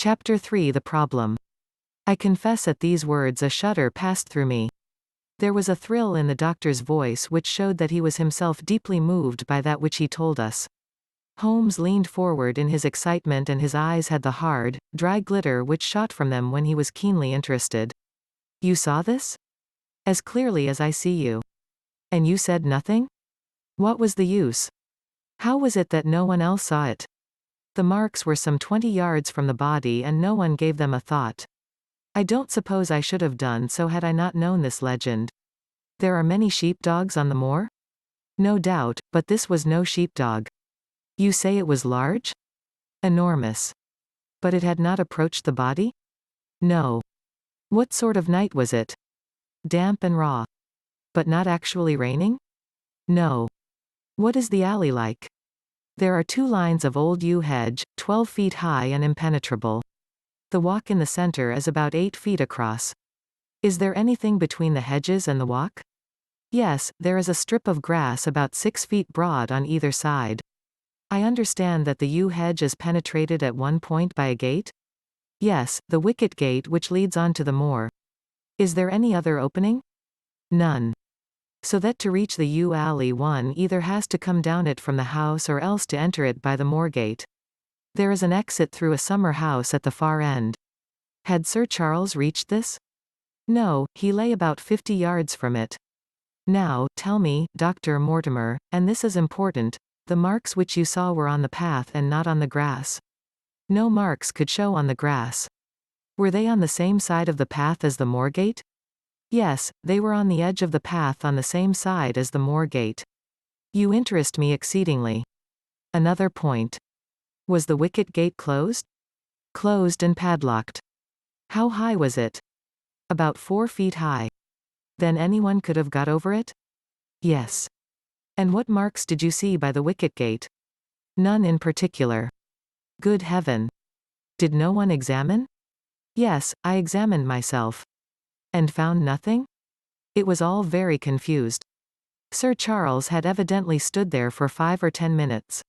Chapter 3 The Problem. I confess at these words a shudder passed through me. There was a thrill in the doctor's voice which showed that he was himself deeply moved by that which he told us. Holmes leaned forward in his excitement and his eyes had the hard, dry glitter which shot from them when he was keenly interested. You saw this? As clearly as I see you. And you said nothing? What was the use? How was it that no one else saw it? The marks were some 20 yards from the body and no one gave them a thought. I don't suppose I should have done so had I not known this legend. There are many sheepdogs on the moor? No doubt, but this was no sheepdog. You say it was large? Enormous. But it had not approached the body? No. What sort of night was it? Damp and raw. But not actually raining? No. What is the alley like? There are 2 lines of old yew hedge, 12 feet high and impenetrable. The walk in the center is about 8 feet across. Is there anything between the hedges and the walk? Yes, there is a strip of grass about 6 feet broad on either side. I understand that the yew hedge is penetrated at one point by a gate? Yes, the wicket gate which leads on to the moor. Is there any other opening? None. So that to reach the yew alley one either has to come down it from the house or else to enter it by the moor gate. There is an exit through a summer house at the far end. Had Sir Charles reached this? No, he lay about 50 yards from it. Now, tell me, Dr. Mortimer, and this is important, the marks which you saw were on the path and not on the grass. No marks could show on the grass. Were they on the same side of the path as the moor gate? Yes, they were on the edge of the path on the same side as the moor gate. You interest me exceedingly. Another point. Was the wicket gate closed? Closed and padlocked. How high was it? About 4 feet high. Then anyone could have got over it? Yes. And what marks did you see by the wicket gate? None in particular. Good heaven. Did no one examine? Yes, I examined myself. And found nothing? It was all very confused. Sir Charles had evidently stood there for 5 or 10 minutes.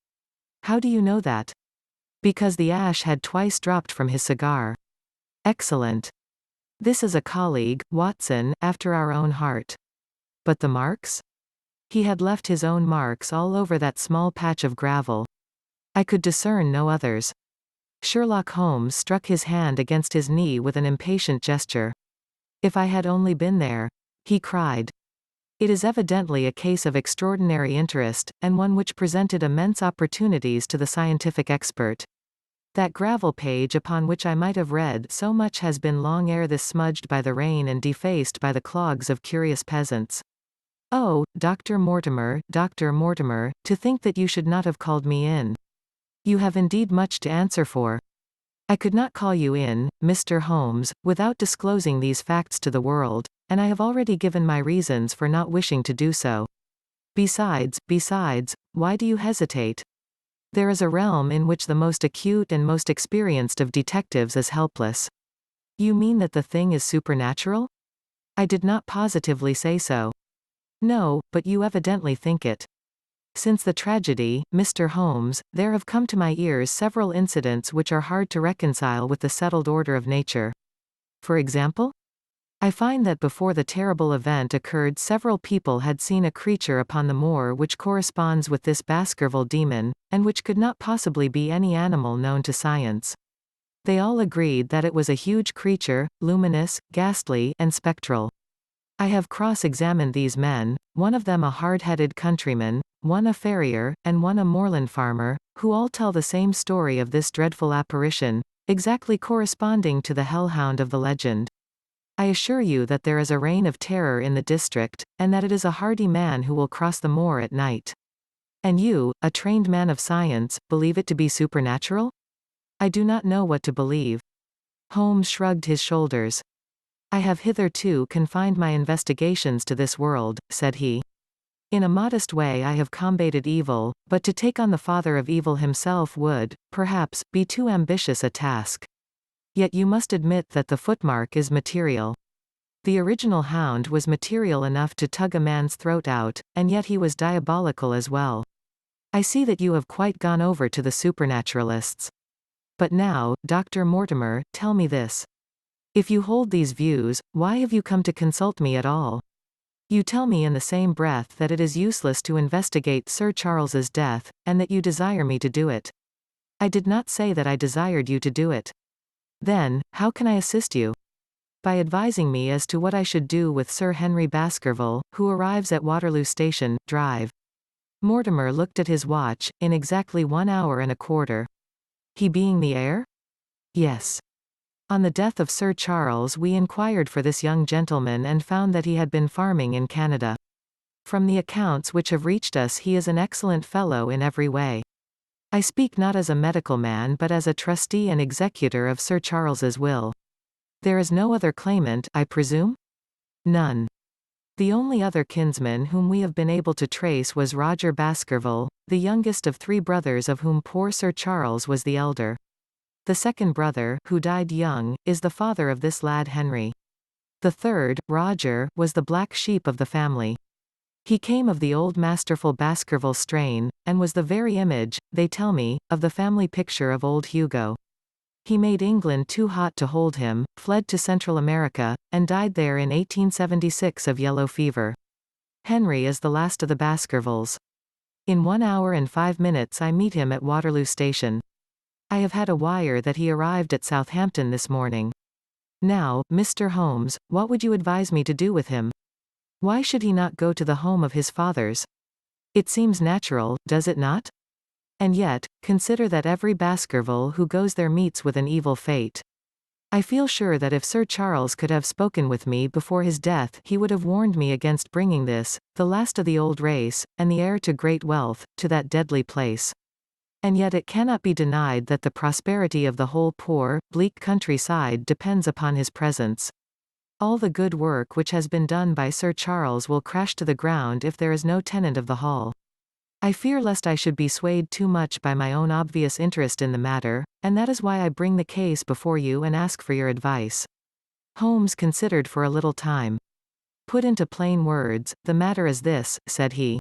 How do you know that? Because the ash had twice dropped from his cigar. Excellent. This is a colleague, Watson, after our own heart. But the marks? He had left his own marks all over that small patch of gravel. I could discern no others. Sherlock Holmes struck his hand against his knee with an impatient gesture. If I had only been there, he cried. It is evidently a case of extraordinary interest, and one which presented immense opportunities to the scientific expert. That gravel page upon which I might have read so much has been long ere this smudged by the rain and defaced by the clogs of curious peasants. Oh, Dr. Mortimer, to think that you should not have called me in. You have indeed much to answer for. I could not call you in, Mr. Holmes, without disclosing these facts to the world, and I have already given my reasons for not wishing to do so. Besides, why do you hesitate? There is a realm in which the most acute and most experienced of detectives is helpless. You mean that the thing is supernatural? I did not positively say so. No, but you evidently think it. Since the tragedy, Mr. Holmes, there have come to my ears several incidents which are hard to reconcile with the settled order of nature. For example? I find that before the terrible event occurred several people had seen a creature upon the moor which corresponds with this Baskerville demon, and which could not possibly be any animal known to science. They all agreed that it was a huge creature, luminous, ghastly, and spectral. I have cross-examined these men, one of them a hard-headed countryman, one a farrier, and one a moorland farmer, who all tell the same story of this dreadful apparition, exactly corresponding to the hellhound of the legend. I assure you that there is a reign of terror in the district, and that it is a hardy man who will cross the moor at night. And you, a trained man of science, believe it to be supernatural? I do not know what to believe. Holmes shrugged his shoulders. I have hitherto confined my investigations to this world, said he. In a modest way I have combated evil, but to take on the father of evil himself would, perhaps, be too ambitious a task. Yet you must admit that the footmark is material. The original hound was material enough to tug a man's throat out, and yet he was diabolical as well. I see that you have quite gone over to the supernaturalists. But now, Dr. Mortimer, tell me this. If you hold these views, why have you come to consult me at all? You tell me in the same breath that it is useless to investigate Sir Charles's death, and that you desire me to do it. I did not say that I desired you to do it. Then, how can I assist you? By advising me as to what I should do with Sir Henry Baskerville, who arrives at Waterloo Station, Drive. Mortimer looked at his watch, in exactly 1 hour and a quarter. He being the heir? Yes. On the death of Sir Charles we inquired for this young gentleman and found that he had been farming in Canada. From the accounts which have reached us he is an excellent fellow in every way. I speak not as a medical man but as a trustee and executor of Sir Charles's will. There is no other claimant, I presume? None. The only other kinsman whom we have been able to trace was Roger Baskerville, the youngest of 3 brothers of whom poor Sir Charles was the elder. The second brother, who died young, is the father of this lad Henry. The third, Roger, was the black sheep of the family. He came of the old masterful Baskerville strain, and was the very image, they tell me, of the family picture of old Hugo. He made England too hot to hold him, fled to Central America, and died there in 1876 of yellow fever. Henry is the last of the Baskervilles. In 1 hour and 5 minutes I meet him at Waterloo Station. I have had a wire that he arrived at Southampton this morning. Now, Mr. Holmes, what would you advise me to do with him? Why should he not go to the home of his fathers? It seems natural, does it not? And yet, consider that every Baskerville who goes there meets with an evil fate. I feel sure that if Sir Charles could have spoken with me before his death he would have warned me against bringing this, the last of the old race, and the heir to great wealth, to that deadly place. And yet it cannot be denied that the prosperity of the whole poor, bleak countryside depends upon his presence. All the good work which has been done by Sir Charles will crash to the ground if there is no tenant of the hall. I fear lest I should be swayed too much by my own obvious interest in the matter, and that is why I bring the case before you and ask for your advice. Holmes considered for a little time. Put into plain words, the matter is this, said he.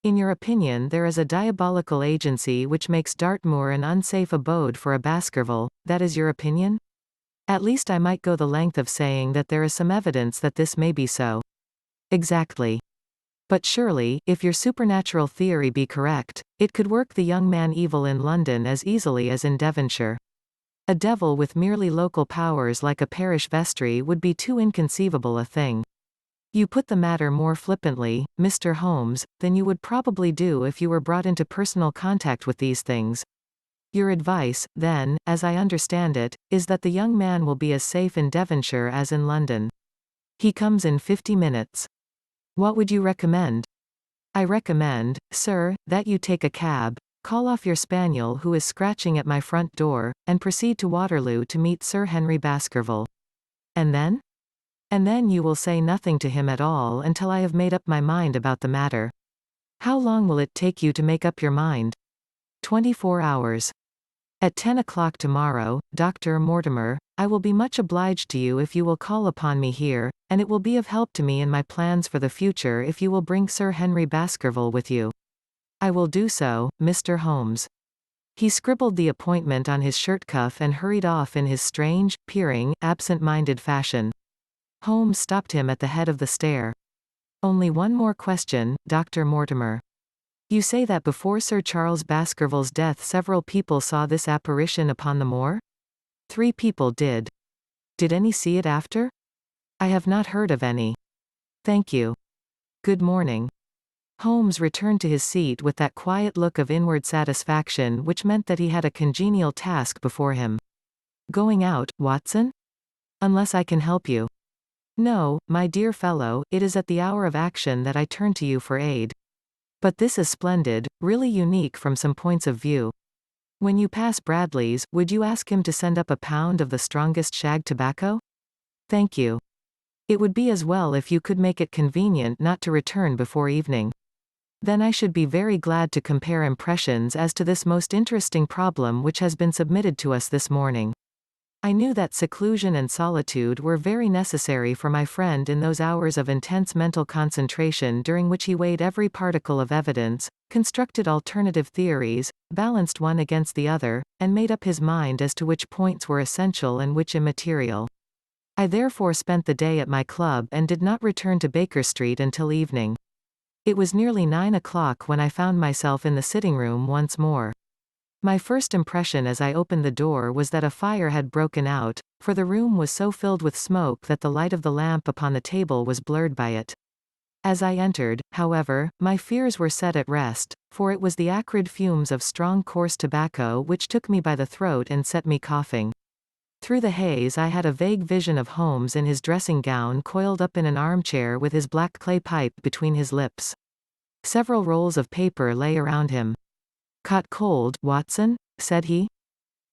In your opinion there is a diabolical agency which makes Dartmoor an unsafe abode for a Baskerville, that is your opinion? At least I might go the length of saying that there is some evidence that this may be so. Exactly. But surely, if your supernatural theory be correct, it could work the young man evil in London as easily as in Devonshire. A devil with merely local powers like a parish vestry would be too inconceivable a thing. You put the matter more flippantly, Mr. Holmes, than you would probably do if you were brought into personal contact with these things. Your advice, then, as I understand it, is that the young man will be as safe in Devonshire as in London. He comes in 50 minutes. What would you recommend? I recommend, sir, that you take a cab, call off your spaniel who is scratching at my front door, and proceed to Waterloo to meet Sir Henry Baskerville. And then? And then you will say nothing to him at all until I have made up my mind about the matter. How long will it take you to make up your mind? 24 hours. At 10 o'clock tomorrow, Dr. Mortimer, I will be much obliged to you if you will call upon me here, and it will be of help to me in my plans for the future if you will bring Sir Henry Baskerville with you. I will do so, Mr. Holmes. He scribbled the appointment on his shirt cuff and hurried off in his strange, peering, absent-minded fashion. Holmes stopped him at the head of the stair. Only one more question, Dr. Mortimer. You say that before Sir Charles Baskerville's death several people saw this apparition upon the moor? 3 people did. Did any see it after? I have not heard of any. Thank you. Good morning. Holmes returned to his seat with that quiet look of inward satisfaction which meant that he had a congenial task before him. Going out, Watson? Unless I can help you. No, my dear fellow, it is at the hour of action that I turn to you for aid. But this is splendid, really unique from some points of view. When you pass Bradley's, would you ask him to send up a pound of the strongest shag tobacco? Thank you. It would be as well if you could make it convenient not to return before evening. Then I should be very glad to compare impressions as to this most interesting problem which has been submitted to us this morning. I knew that seclusion and solitude were very necessary for my friend in those hours of intense mental concentration during which he weighed every particle of evidence, constructed alternative theories, balanced one against the other, and made up his mind as to which points were essential and which immaterial. I therefore spent the day at my club and did not return to Baker Street until evening. It was nearly 9 o'clock when I found myself in the sitting room once more. My first impression as I opened the door was that a fire had broken out, for the room was so filled with smoke that the light of the lamp upon the table was blurred by it. As I entered, however, my fears were set at rest, for it was the acrid fumes of strong coarse tobacco which took me by the throat and set me coughing. Through the haze I had a vague vision of Holmes in his dressing gown coiled up in an armchair with his black clay pipe between his lips. Several rolls of paper lay around him. "Caught cold, Watson?" said he.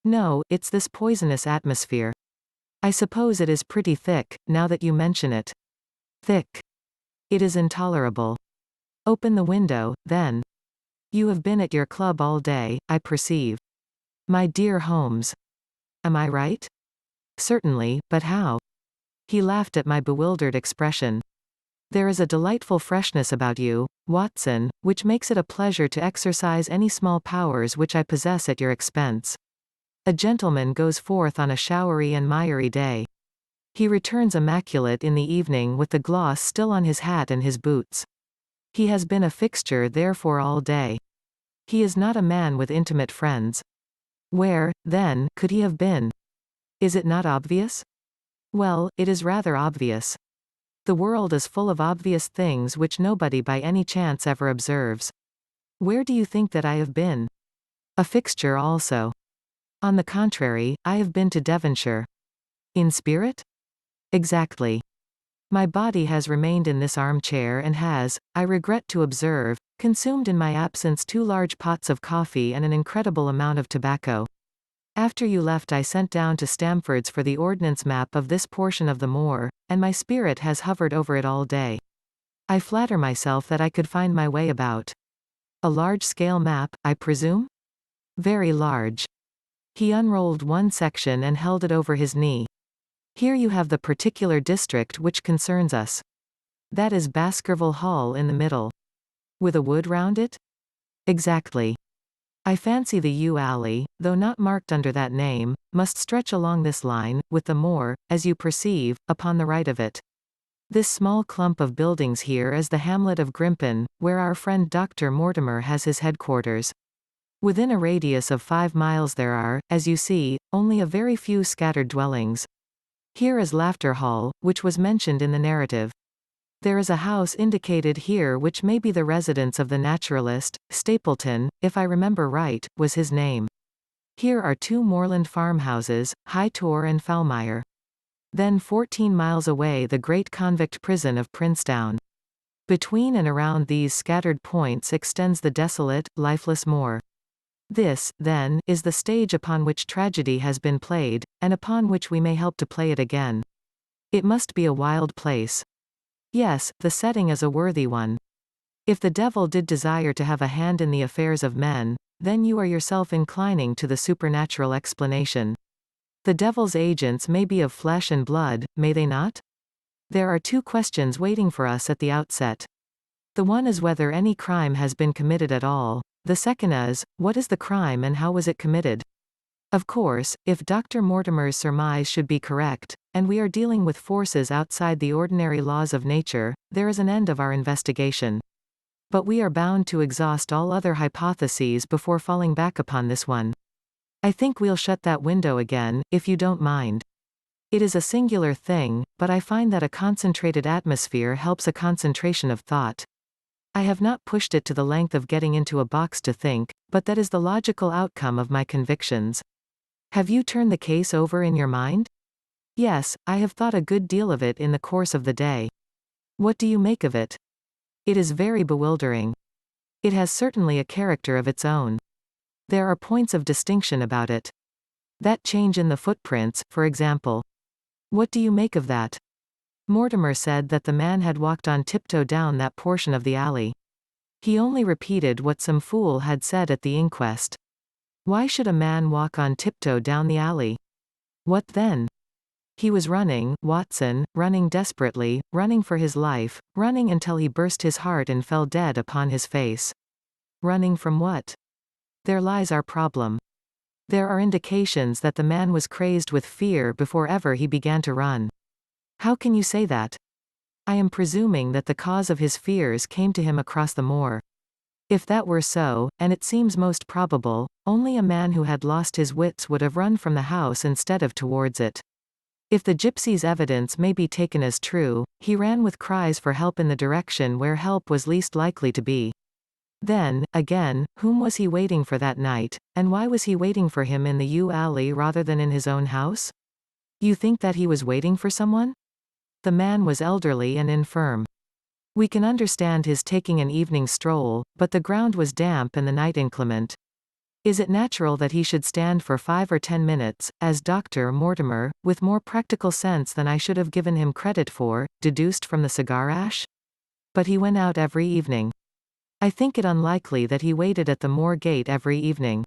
"No, it's this poisonous atmosphere. I suppose it is pretty thick, now that you mention it." "Thick. It is intolerable." "Open the window, then." "You have been at your club all day, I perceive." "My dear Holmes. Am I right?" "Certainly, but how?" He laughed at my bewildered expression. "There is a delightful freshness about you, Watson, which makes it a pleasure to exercise any small powers which I possess at your expense. A gentleman goes forth on a showery and miry day. He returns immaculate in the evening with the gloss still on his hat and his boots. He has been a fixture therefore all day. He is not a man with intimate friends. Where, then, could he have been? Is it not obvious? Well, it is rather obvious. The world is full of obvious things which nobody by any chance ever observes. Where do you think that I have been? A fixture also. On the contrary, I have been to Devonshire. In spirit? Exactly. My body has remained in this armchair and has, I regret to observe, consumed in my absence 2 large pots of coffee and an incredible amount of tobacco. After you left I sent down to Stamford's for the ordnance map of this portion of the moor, and my spirit has hovered over it all day. I flatter myself that I could find my way about. A large-scale map, I presume? Very large. He unrolled one section and held it over his knee. Here you have the particular district which concerns us. That is Baskerville Hall in the middle. With a wood round it? Exactly. I fancy the yew alley, though not marked under that name, must stretch along this line, with the moor, as you perceive, upon the right of it. This small clump of buildings here is the hamlet of Grimpen, where our friend Dr. Mortimer has his headquarters. Within a radius of 5 miles there are, as you see, only a very few scattered dwellings. Here is Laughter Hall, which was mentioned in the narrative. There is a house indicated here which may be the residence of the naturalist. Stapleton, if I remember right, was his name. Here are 2 moorland farmhouses, High Tor and Foulmire. Then 14 miles away the great convict prison of Princetown. Between and around these scattered points extends the desolate, lifeless moor. This, then, is the stage upon which tragedy has been played, and upon which we may help to play it again. It must be a wild place. Yes, the setting is a worthy one. If the devil did desire to have a hand in the affairs of men, then you are yourself inclining to the supernatural explanation. The devil's agents may be of flesh and blood, may they not? There are 2 questions waiting for us at the outset. The one is whether any crime has been committed at all. The second is, what is the crime and how was it committed? Of course, if Dr. Mortimer's surmise should be correct, and we are dealing with forces outside the ordinary laws of nature, there is an end of our investigation. But we are bound to exhaust all other hypotheses before falling back upon this one. I think we'll shut that window again, if you don't mind. It is a singular thing, but I find that a concentrated atmosphere helps a concentration of thought. I have not pushed it to the length of getting into a box to think, but that is the logical outcome of my convictions. Have you turned the case over in your mind? Yes, I have thought a good deal of it in the course of the day. What do you make of it? It is very bewildering. It has certainly a character of its own. There are points of distinction about it. That change in the footprints, for example. What do you make of that? Mortimer said that the man had walked on tiptoe down that portion of the alley. He only repeated what some fool had said at the inquest. Why should a man walk on tiptoe down the alley? What then? He was running, Watson, running desperately, running for his life, running until he burst his heart and fell dead upon his face. Running from what? There lies our problem. There are indications that the man was crazed with fear before ever he began to run. How can you say that? I am presuming that the cause of his fears came to him across the moor. If that were so, and it seems most probable, only a man who had lost his wits would have run from the house instead of towards it. If the gypsy's evidence may be taken as true, he ran with cries for help in the direction where help was least likely to be. Then, again, whom was he waiting for that night, and why was he waiting for him in the yew alley rather than in his own house? You think that he was waiting for someone? The man was elderly and infirm. We can understand his taking an evening stroll, but the ground was damp and the night inclement. Is it natural that he should stand for 5 or 10 minutes, as Dr. Mortimer, with more practical sense than I should have given him credit for, deduced from the cigar ash? But he went out every evening. I think it unlikely that he waited at the moor gate every evening.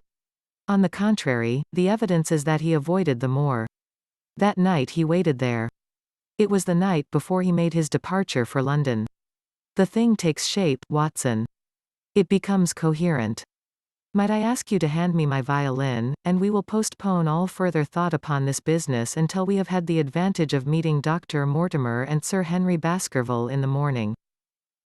On the contrary, the evidence is that he avoided the moor. That night he waited there. It was the night before he made his departure for London. The thing takes shape, Watson. It becomes coherent. Might I ask you to hand me my violin, and we will postpone all further thought upon this business until we have had the advantage of meeting Dr. Mortimer and Sir Henry Baskerville in the morning.